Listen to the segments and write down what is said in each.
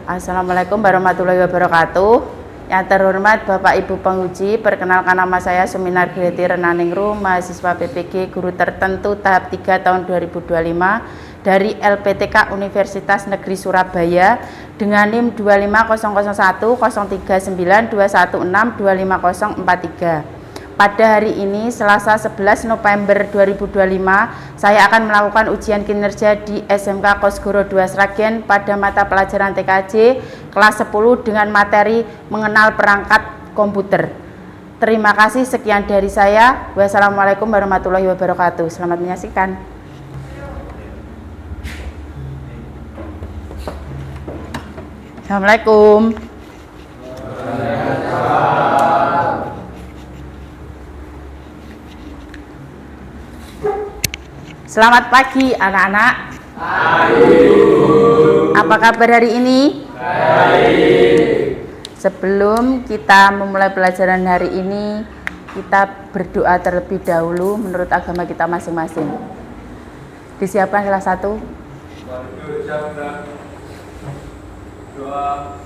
Assalamualaikum warahmatullahi wabarakatuh. Yang terhormat Bapak Ibu Penguji, perkenalkan nama saya Suminar Greti Renaningrum, mahasiswa PPG Guru Tertentu tahap 3 tahun 2025 dari LPTK Universitas Negeri Surabaya dengan NIM 250010392162543. Pada hari ini, Selasa 11 November 2025, saya akan melakukan ujian kinerja di SMK Kosgoro 2 Sragen pada mata pelajaran TKJ kelas 10 dengan materi mengenal perangkat komputer. Terima kasih, sekian dari saya. Wassalamualaikum warahmatullahi wabarakatuh. Selamat menyaksikan. Assalamualaikum. Selamat pagi anak-anak. Apa kabar hari ini? Baik. Sebelum kita memulai pelajaran hari ini, kita berdoa terlebih dahulu menurut agama kita masing-masing. Disiapkan salah satu. Doa.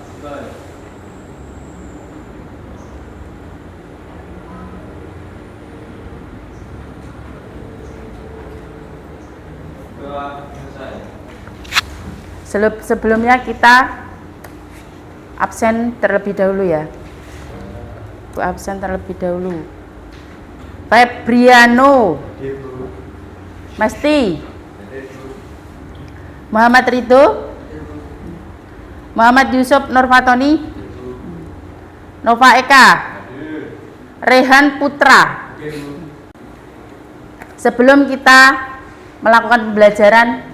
Sebelumnya kita absen terlebih dahulu ya. Absen terlebih dahulu. Febriano Mesti, Muhammad Ridho, Muhammad Yusuf Nurfatoni, Nova Eka, Rehan Putra. Sebelum kita melakukan pembelajaran,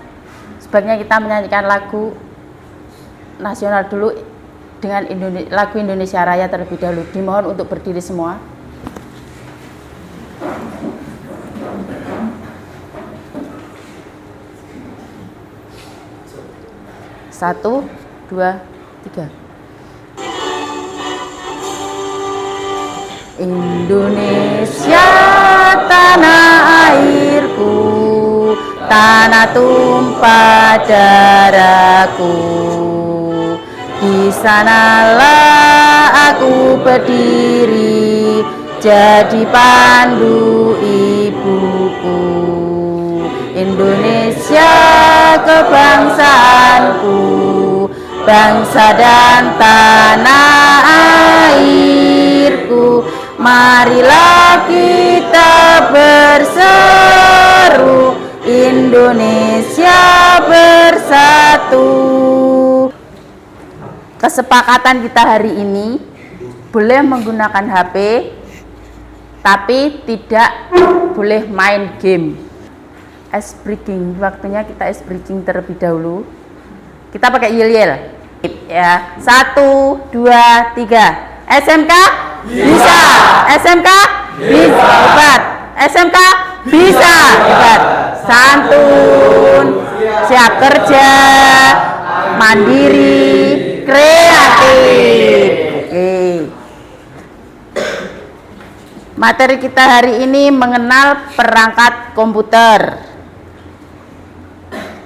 sebaiknya kita menyanyikan lagu nasional dulu dengan lagu Indonesia Raya terlebih dahulu. Dimohon untuk berdiri semua. Satu, dua, tiga. Indonesia tanah airku, tanah tumpah darahku, di sanalah aku berdiri, jadi pandu ibuku. Indonesia kebangsaanku, bangsa dan tanah airku. Marilah kita berseru, Indonesia bersatu. Kesepakatan kita hari ini boleh menggunakan HP, tapi tidak boleh main game. Ice breaking, waktunya kita ice breaking terlebih dahulu. Kita pakai yel-yel ya. 1, 2, 3. SMK bisa, SMK bisa, hebat. SMK bisa, hebat. Santun, siap kerja, mandiri, kreatif. Oke. Materi kita hari ini mengenal perangkat komputer.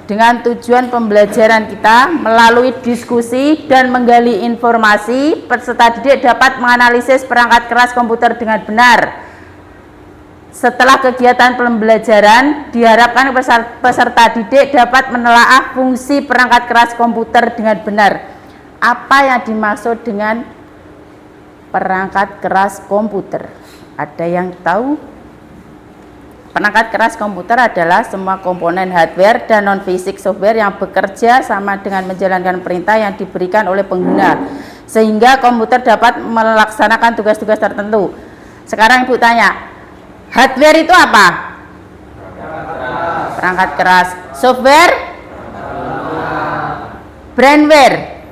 Dengan tujuan pembelajaran kita melalui diskusi dan menggali informasi, peserta didik dapat menganalisis perangkat keras komputer dengan benar. Setelah kegiatan pembelajaran, diharapkan peserta didik dapat menelaah fungsi perangkat keras komputer dengan benar. Apa yang dimaksud dengan perangkat keras komputer? Ada yang tahu? Perangkat keras komputer adalah semua komponen hardware dan non-fisik software yang bekerja sama dengan menjalankan perintah yang diberikan oleh pengguna, sehingga komputer dapat melaksanakan tugas-tugas tertentu. Sekarang Ibu tanya, hardware itu apa? Perangkat keras. Software? Brandware?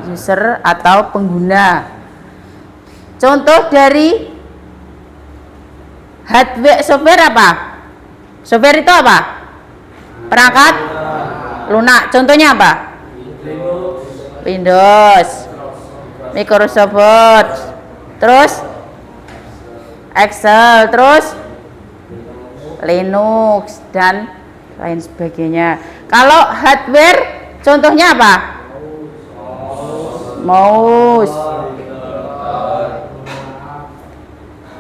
User atau pengguna. Contoh dari hardware, software apa? Software itu apa? Perangkat lunak. Contohnya apa? Windows, Microsoft Word, terus Excel, terus Linux dan lain sebagainya. Kalau hardware Contohnya apa? Mouse,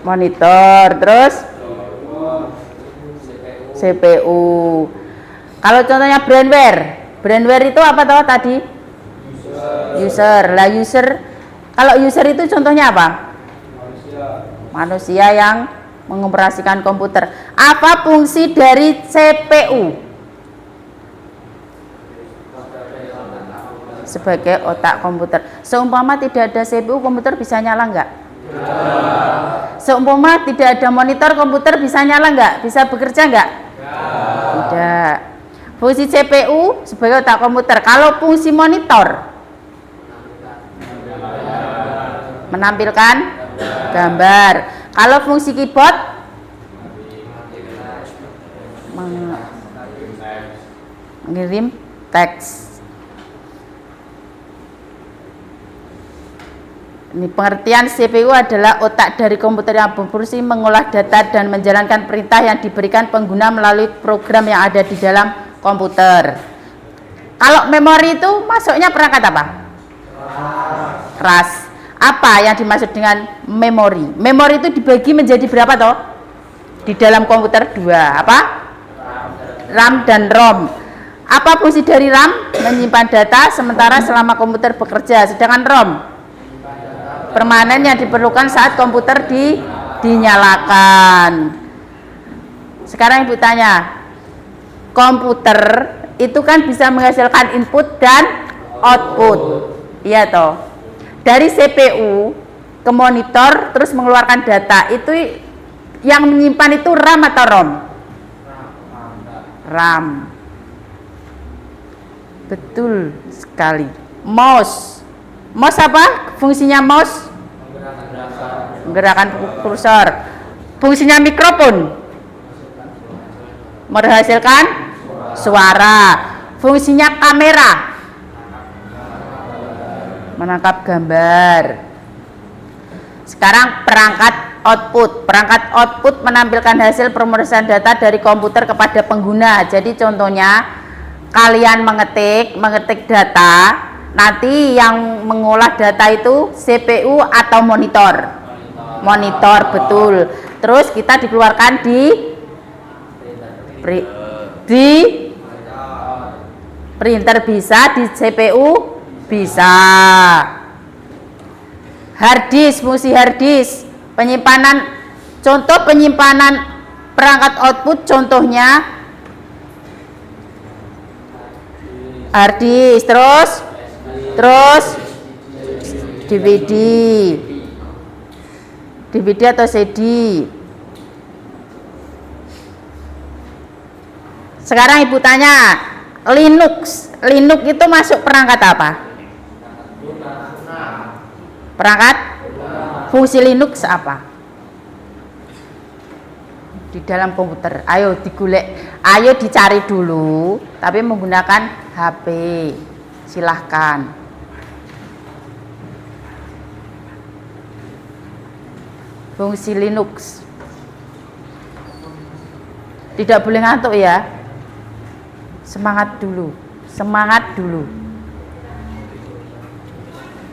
monitor, terus CPU. Kalau contohnya brandware itu apa toh tadi? User. Lah kalau user itu contohnya apa? Manusia yang mengoperasikan komputer. Apa fungsi dari CPU? Sebagai otak komputer. Seumpama tidak ada CPU, komputer bisa nyala nggak? Seumpama tidak ada monitor, komputer bisa nyala nggak? Bisa bekerja nggak? Tidak. Fungsi CPU sebagai otak komputer. Kalau fungsi monitor menampilkan gambar. Kalau fungsi keyboard mengirim teks. Ini pengertian CPU adalah otak dari komputer yang berfungsi mengolah data dan menjalankan perintah yang diberikan pengguna melalui program yang ada di dalam komputer. Kalau memori itu masuknya perangkat apa? Keras. Apa yang dimaksud dengan memori? Memori itu dibagi menjadi berapa toh? Di dalam komputer dua. Apa? RAM dan ROM. Apa fungsi dari RAM? Menyimpan data sementara selama komputer bekerja. Sedangkan ROM permanen yang diperlukan saat komputer dinyalakan. Sekarang Ibu tanya, komputer itu kan bisa menghasilkan input dan output, iya toh. Dari CPU ke monitor terus mengeluarkan data, itu yang menyimpan itu RAM atau ROM? RAM. Betul sekali. Mouse apa? Fungsinya mouse? Menggerakkan kursor. Fungsinya mikrofon? Menghasilkan suara. Fungsinya kamera? Menangkap gambar. Sekarang perangkat output. Perangkat output menampilkan hasil pemrosesan data dari komputer kepada pengguna. Jadi contohnya kalian mengetik data. Nanti yang mengolah data itu CPU atau monitor? Monitor, betul. Terus kita dikeluarkan di printer bisa, di CPU bisa. Hard disk, fungsi hard disk, penyimpanan, contoh penyimpanan perangkat output contohnya hard disk, terus DVD atau CD. Sekarang Ibu tanya, Linux itu masuk perangkat apa? Perangkat? Fungsi Linux apa? Di dalam komputer. Ayo digolek, ayo dicari dulu, tapi menggunakan HP. Silahkan. Fungsi Linux. Tidak boleh ngantuk ya. Semangat dulu.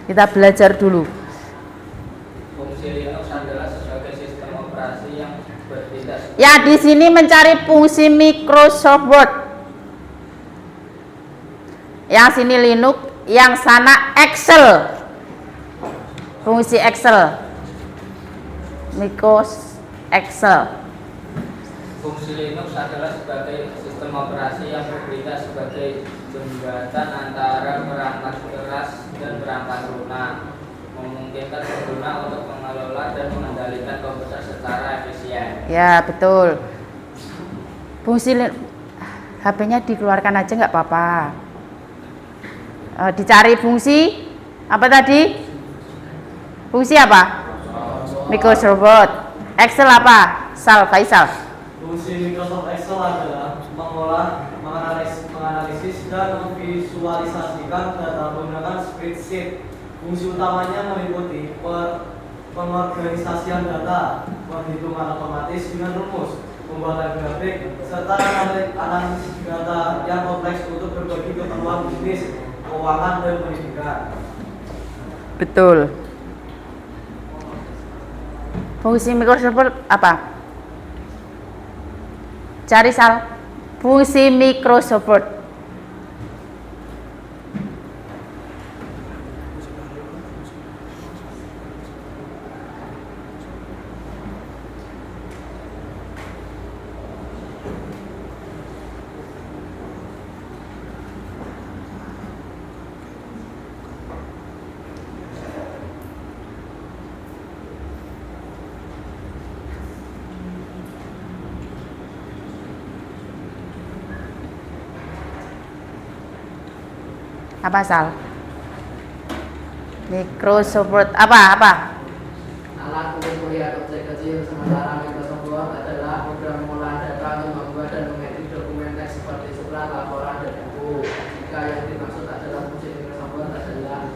Kita belajar dulu. Fungsi Linux adalah sebagai sistem operasi yang bertindak. Ya, di sini mencari fungsi Microsoft Word. Yang sini Linux, yang sana Excel. Fungsi Excel. Microsoft Excel. Fungsi Linux adalah sebagai sistem operasi yang bertindak sebagai jembatan antara perangkat keras dan perangkat lunak, memungkinkan pengguna untuk mengelola dan mengendalikan komputer secara efisien. Ya, betul. Fungsi HP-nya dikeluarkan aja nggak apa-apa. Dicari fungsi apa tadi? Fungsi apa? Microsoft Word. Excel apa? Faisal. Fungsi Microsoft Excel adalah mengolah, menganalisis dan memvisualisasikan data menggunakan spreadsheet. Fungsi utamanya meliputi pengorganisasian data, penghitungan otomatis dengan rumus, pembuatan grafik, serta analisis data yang kompleks untuk berbagai keperluan bisnis, keuangan, dan pendidikan. Betul. Fungsi Microsoft apa? Cari Sal. Fungsi Microsoft. Apa Sal? Microsoft apa? Alat untuk melihat objek kecil. Sementara Microsoft Word adalah program pengolahan data untuk membuat dan mengedit dokumen teks seperti surat, laporan, dan buku. Jika yang dimaksud adalah fungsi Microsoft Word adalah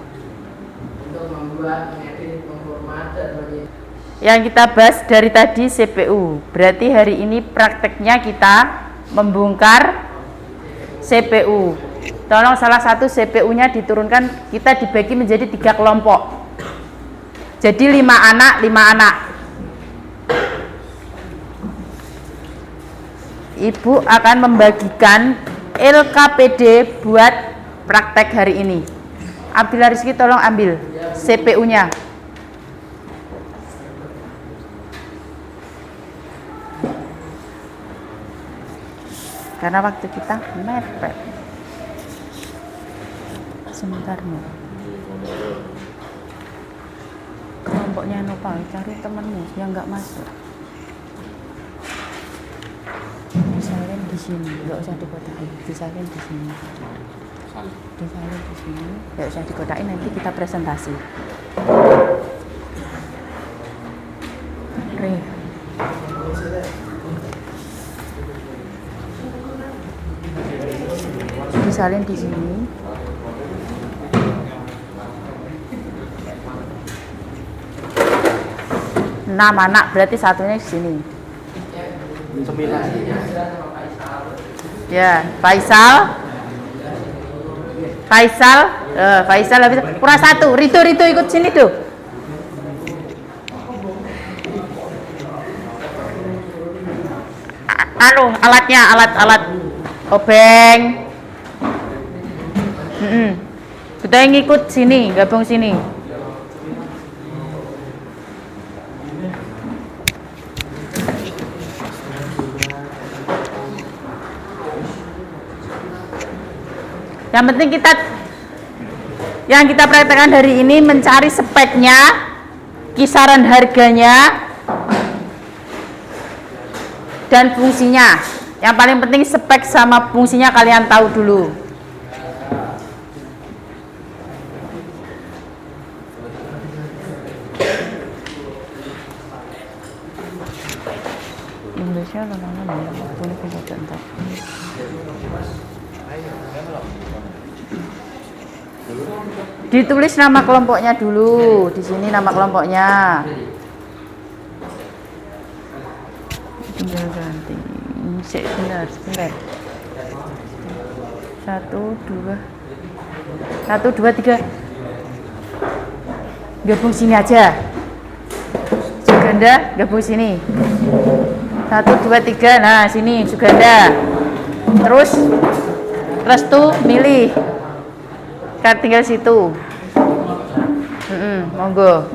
untuk membuat, mengedit, memformat, dan yang kita bahas dari tadi CPU. Berarti hari ini prakteknya kita membongkar CPU. Tolong salah satu CPU-nya diturunkan, kita dibagi menjadi 3 kelompok. Jadi 5 anak, 5 anak. Ibu akan membagikan LKPD buat praktek hari ini. Abdillah Rizky tolong ambil CPU-nya. Karena waktu kita mepet. Sebentar nih. Kelompoknya Nopal, cari temenmu yang nggak masuk. Disalin di sini, nggak usah dikotain. Disalin di sini. Disalin di sini, nggak usah dikotain. Nanti kita presentasi. Re. Disalin di sini. 6 anak, berarti satunya di sini. 9. Ya, Faisal habis kurang 1. Rito ikut sini tuh. Alat obeng. Kita yang ikut sini, gabung sini. Yang penting yang kita praktekkan hari ini mencari speknya, kisaran harganya, dan fungsinya. Yang paling penting spek sama fungsinya kalian tahu dulu. Indonesia ditulis nama kelompoknya dulu. Di sini nama kelompoknya. Tinggal ganti. Sebentar. 1, 2, 3. Gabung sini aja. Suganda gabung sini. 1, 2, 3. Nah, sini Suganda. Terus Restu milih. Kan tinggal situ. Monggo.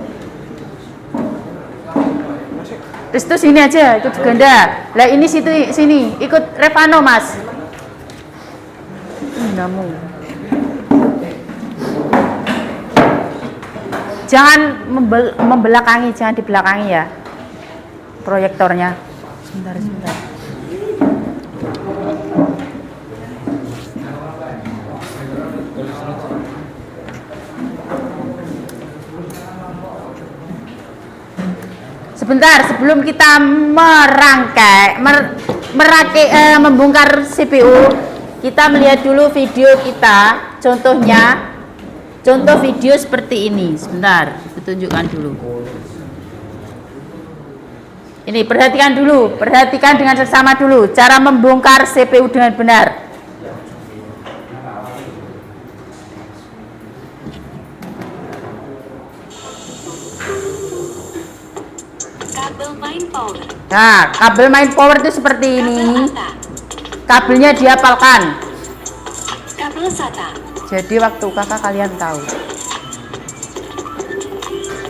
Restu sini aja, ikut Suganda. Lah ini sini, ikut Revano, Mas. Namu. Jangan membelakangi, jangan dibelakangi ya. Proyektornya. Sebentar. Sebentar, sebelum kita membongkar CPU, kita melihat dulu video kita. Contoh video seperti ini. Sebentar, saya tunjukkan dulu. Ini perhatikan dengan seksama dulu cara membongkar CPU dengan benar. Kabel main power. Nah, kabel main power itu seperti ini. Kabelnya dihafalkan. Kabel SATA. Jadi waktu kakak kalian tahu.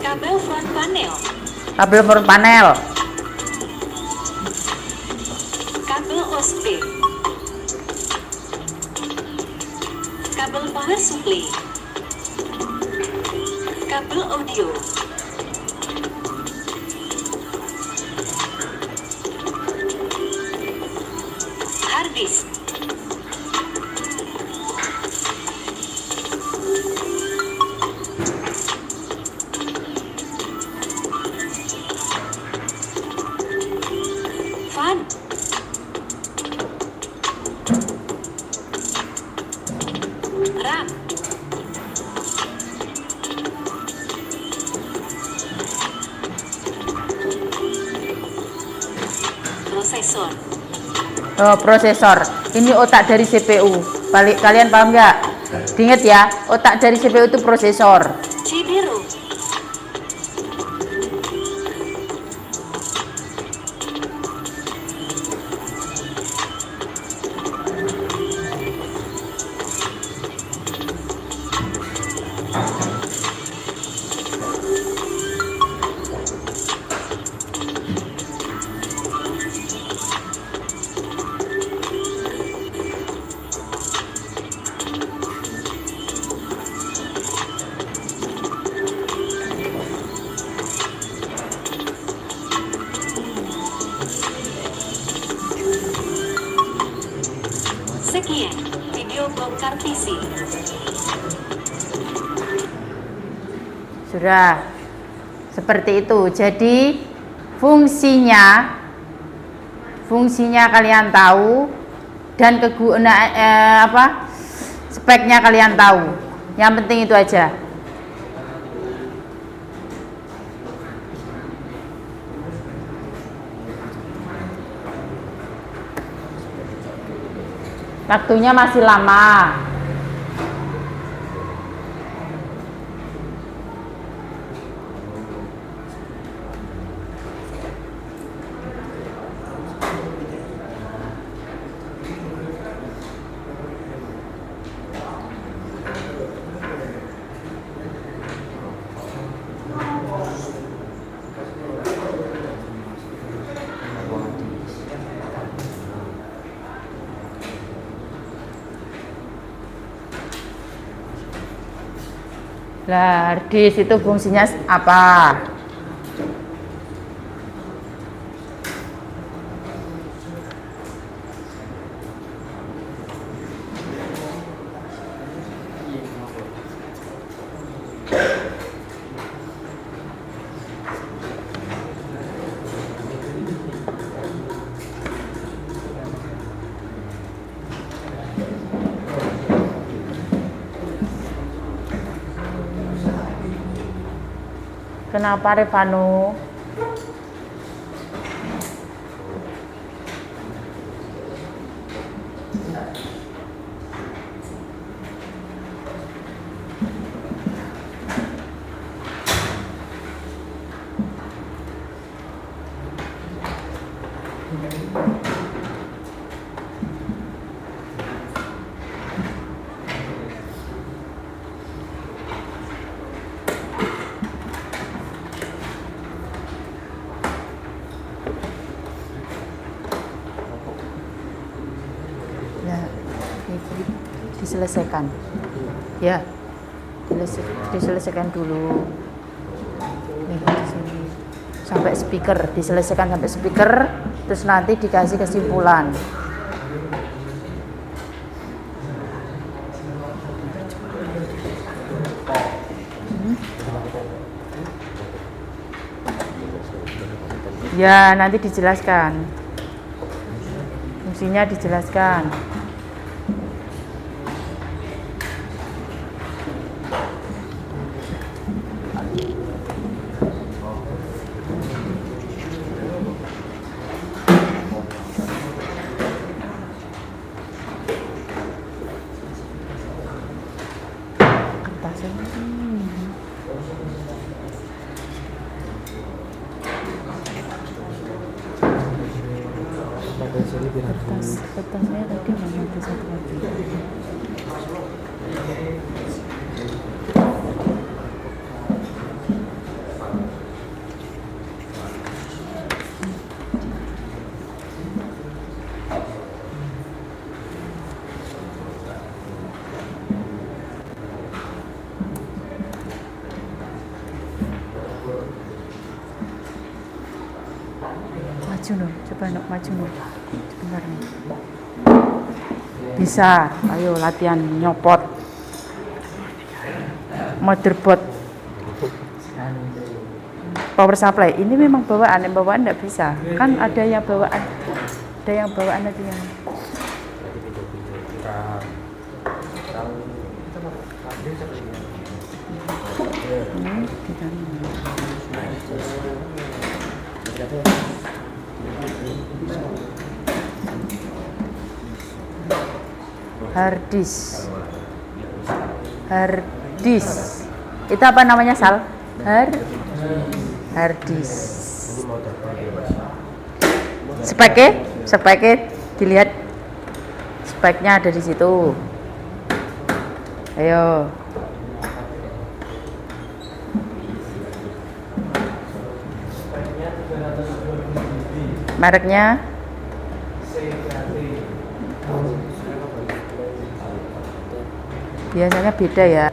Kabel front panel. Kabel front panel. Kabel USB. Kabel power supply. Kabel audio. Hard disk. Fan. RAM. Prosesor. Oh, prosesor. Ini otak dari CPU. Kalian paham nggak? Diingat ya, otak dari CPU itu prosesor. CD-ROM. Sekian video bongkar PC. Sudah. Seperti itu. Jadi fungsinya kalian tahu dan speknya kalian tahu. Yang penting itu aja. Waktunya masih lama. Lah, harddisk itu fungsinya apa? Kenapa Revano? Diselesaikan ya, diselesaikan dulu nih, di sini sampai speaker, diselesaikan sampai speaker, terus nanti dikasih kesimpulan. Ya, nanti dijelaskan fungsinya, dijelaskan. Kertasnya tadi mana ada satu lagi. Maju no, coba no, maju no. Sebentar nih. Bisa, ayo latihan nyopot. Motherboard. Power supply. Ini memang bawaan, yang bawaan enggak bisa. Kan ada yang bawaan. Ada yang bawaan ada yang. Harddisk. Harddisk. Itu apa namanya, Sal? Harddisk. Speknya dilihat. Speknya ada di situ. Ayo. Mereknya biasanya beda ya.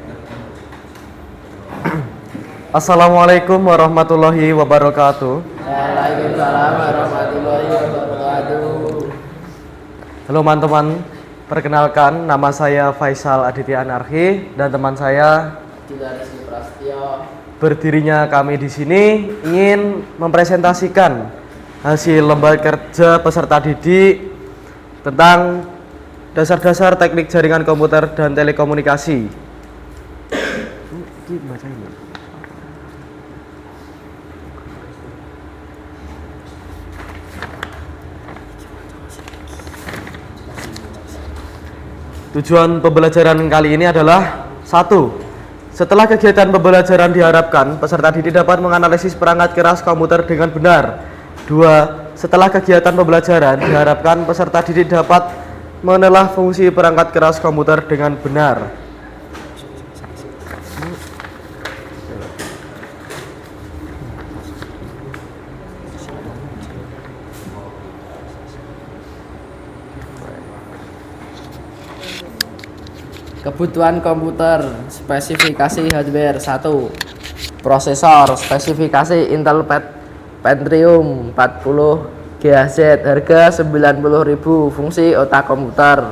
Assalamualaikum warahmatullahi wabarakatuh. Waalaikumsalam warahmatullahi wabarakatuh. Halo teman-teman, perkenalkan nama saya Faisal Aditya Anarki dan teman saya Rizky Prasetyo. berdirinya kami di sini ingin mempresentasikan hasil lembaga kerja peserta didik tentang dasar-dasar teknik jaringan komputer dan telekomunikasi. Tujuan pembelajaran kali ini adalah 1. Setelah kegiatan pembelajaran diharapkan peserta didik dapat menganalisis perangkat keras komputer dengan benar. 2. Setelah kegiatan pembelajaran diharapkan peserta didik dapat menelaah fungsi perangkat keras komputer dengan benar. Kebutuhan komputer, spesifikasi hardware 1. Prosesor, spesifikasi Intel Pentium 40 GHz, harga 90.000, fungsi otak komputer.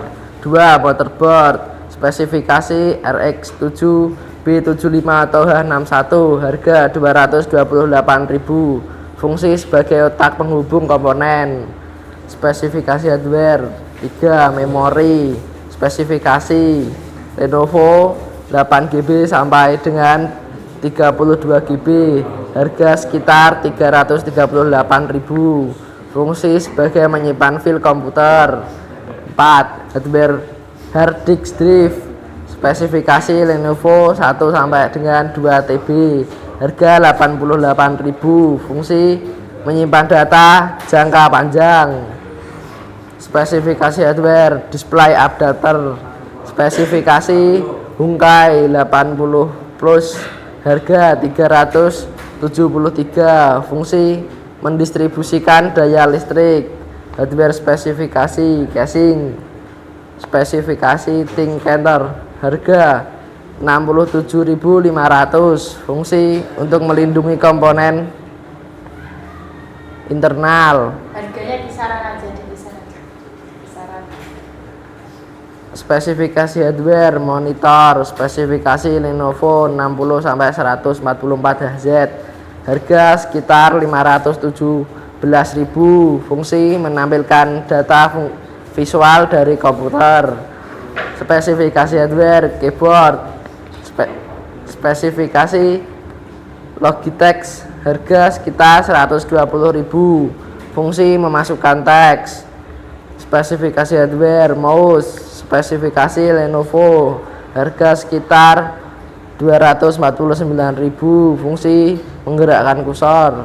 2. Motherboard, spesifikasi RX 7 B75 atau H61, harga 228.000, fungsi sebagai otak penghubung komponen. Spesifikasi hardware. 3. Memori, spesifikasi Lenovo 8GB sampai dengan 32GB, harga sekitar 338.000, fungsi sebagai menyimpan file komputer. 4. Hardware hard disk drive, spesifikasi Lenovo 1 sampai dengan 2TB, harga 88.000, fungsi menyimpan data jangka panjang. Spesifikasi hardware display updater, spesifikasi Hungkai 80 Plus, harga 373, fungsi mendistribusikan daya listrik. Hardware spesifikasi casing, spesifikasi Thinker, harga 67.500, fungsi untuk melindungi komponen internal. Harganya kisaran aja, di kisaran. Spesifikasi hardware monitor, spesifikasi Lenovo 60 sampai 144 Hz, harga sekitar 517.000, fungsi menampilkan data visual dari komputer. Spesifikasi hardware keyboard, spesifikasi Logitech, harga sekitar 120.000, fungsi memasukkan teks. Spesifikasi hardware mouse, spesifikasi Lenovo, harga sekitar 249.000. Fungsi menggerakkan kursor.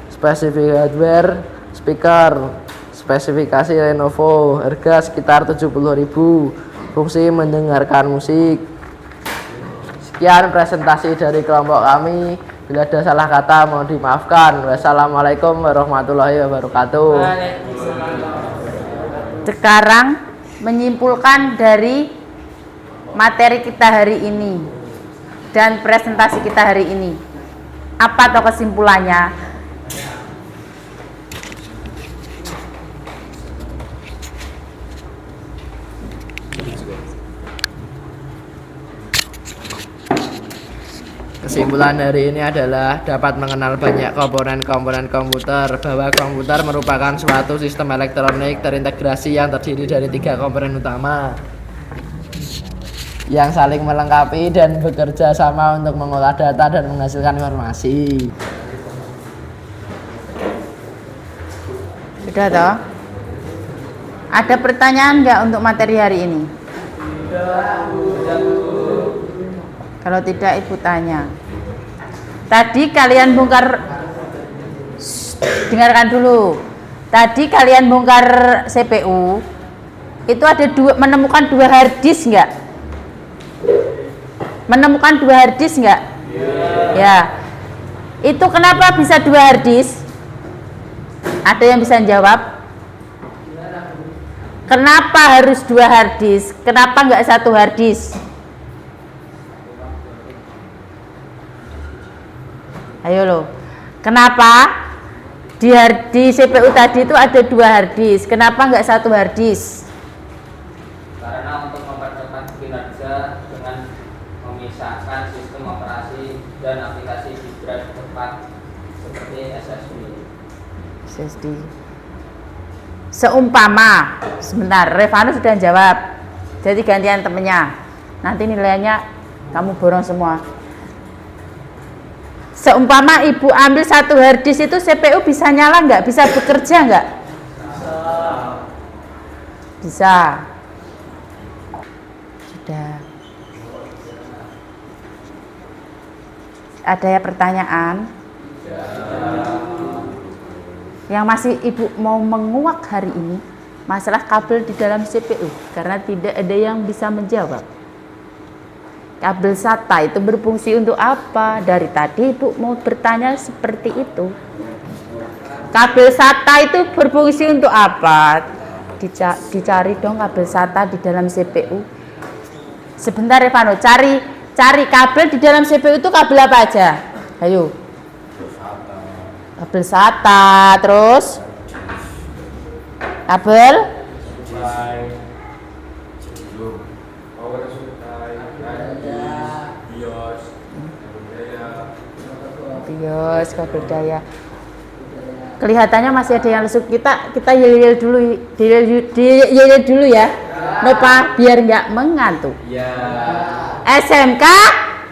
Spesifikasi hardware speaker. Spesifikasi Lenovo. Harga sekitar 70.000. Fungsi mendengarkan musik. Sekian presentasi dari kelompok kami. Bila ada salah kata mohon dimaafkan. Wassalamualaikum warahmatullahi wabarakatuh. Sekarang menyimpulkan dari materi kita hari ini dan presentasi kita hari ini. Apa atau kesimpulannya? Kesimpulan hari ini adalah dapat mengenal banyak komponen-komponen komputer, bahwa komputer merupakan suatu sistem elektronik terintegrasi yang terdiri dari 3 komponen utama yang saling melengkapi dan bekerja sama untuk mengolah data dan menghasilkan informasi. Sudah toh? Ada pertanyaan nggak untuk materi hari ini? Kalau tidak, Ibu tanya. Tadi kalian bongkar, dengarkan dulu. Tadi kalian bongkar CPU, itu ada menemukan 2 hard disk nggak? Menemukan 2 hard disk nggak? Ya. Itu kenapa bisa 2 hard disk? Ada yang bisa jawab? Kenapa harus 2 hard disk? Kenapa nggak 1 hard disk? Ayo lo, kenapa di CPU tadi itu ada 2 hard disk? Kenapa nggak 1 hard disk? Karena untuk mempercepat kinerja dengan memisahkan sistem operasi dan aplikasi di drive cepat seperti SSD. Seumpama, Sebentar, Revano sudah jawab. Jadi gantian temennya. Nanti nilainya kamu borong semua. Seumpama Ibu ambil 1 hard disk itu CPU bisa nyala nggak? Bisa bekerja nggak? Bisa. Sudah. Ada ya pertanyaan? Yang masih Ibu mau menguak hari ini masalah kabel di dalam CPU, karena tidak ada yang bisa menjawab. Kabel SATA itu berfungsi untuk apa? Dari tadi Ibu mau bertanya seperti itu. Kabel SATA itu berfungsi untuk apa? Dicari dong kabel SATA di dalam CPU. Sebentar Revano, cari kabel di dalam CPU itu kabel apa aja? Ayo. Kabel SATA, terus kabel BIOS, kabel daya. Kelihatannya masih ada yang lesuk. Kita yel dulu ya. Lupa biar nggak mengantuk. SMK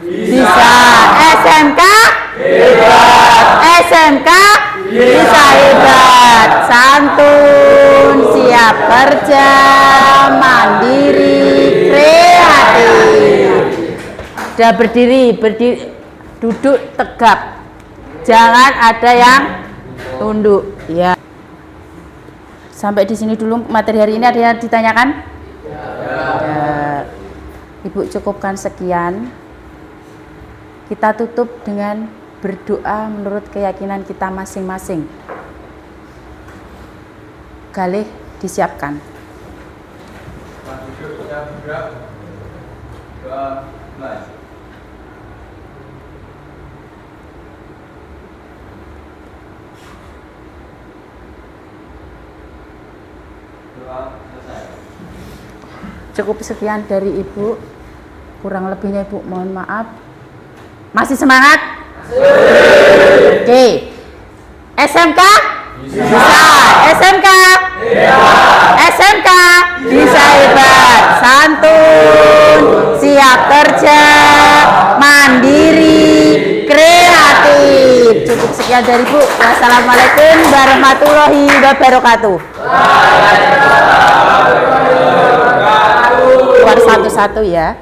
bisa, SMK SMK bisa hebat, santun, siap kerja, mandiri, kreatif. Sudah berdiri, duduk tegap, jangan ada yang tunduk. Ya. Sampai di sini dulu materi hari ini. Ada yang ditanyakan? Ya. Ibu cukupkan sekian. Kita tutup dengan berdoa menurut keyakinan kita masing-masing. Galih disiapkan. Cukup sekian dari Ibu. Kurang lebihnya Ibu mohon maaf. Masih semangat? Oke. SMK? Bisa. SMK? SMK? Bisa hebat. Santun, siap kerja, mandiri, kreatif. Cukup sekian dari Ibu. Wassalamualaikum warahmatullahi wabarakatuh. Keluar satu-satu ya.